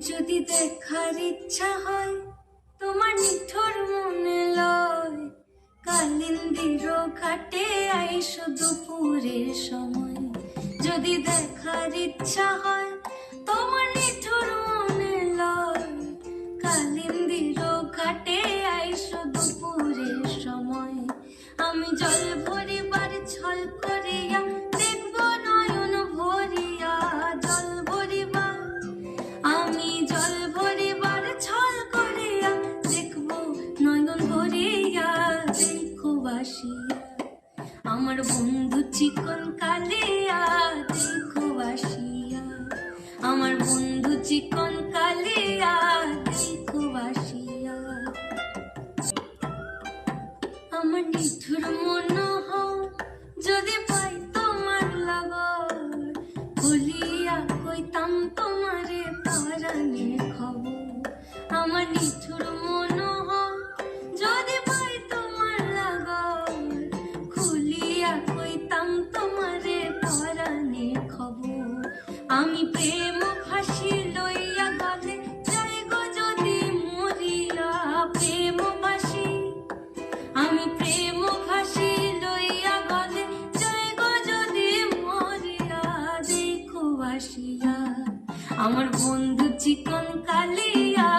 যদি দেখার ইচ্ছা হয় তোমার নিঠুর মনে লয়, কালিন্দির ঘাটে আইসো দুপুরের সময়। যদি দেখার ইচ্ছা হয় তোমার নিঠুর মনে লয়, কালিন্দির ঘাটে আইসো দুপুরের সময়। আমি জল ভরিবার ছল করিয়া দেখব নয়ন ভরিয়া, জল ভরিবার আমি জল ভরিবার ছল করিয়া দেখব নয়ন ভরিয়া। দেখো বাসিয়া আমার বন্ধু চিকন কালিয়া, দেখো বাসিয়া আমার বন্ধু চিকন কালিয়া, দেখো বাসিয়া। আমার নিঠুর মনোহর যদি পাই তোমার লাগর, বলিয়া কইতাম তোমারে পরাণের খবর। আমার নিঠুর মনোহর যদি পাই তোমার লাগর, খুলিয়া কইতাম তোমারে পরাণের খবর। আমি প্রেম ফাঁসি লইয়া গলে যাই গো যদি মরিয়া, প্রেম ফাঁসি আমি প্রেম ফাঁসি লইয়া গলে যাই গো যদি মরিয়া। দেখো বাসিয়া আমার বন্ধু চিকন কালিয়া,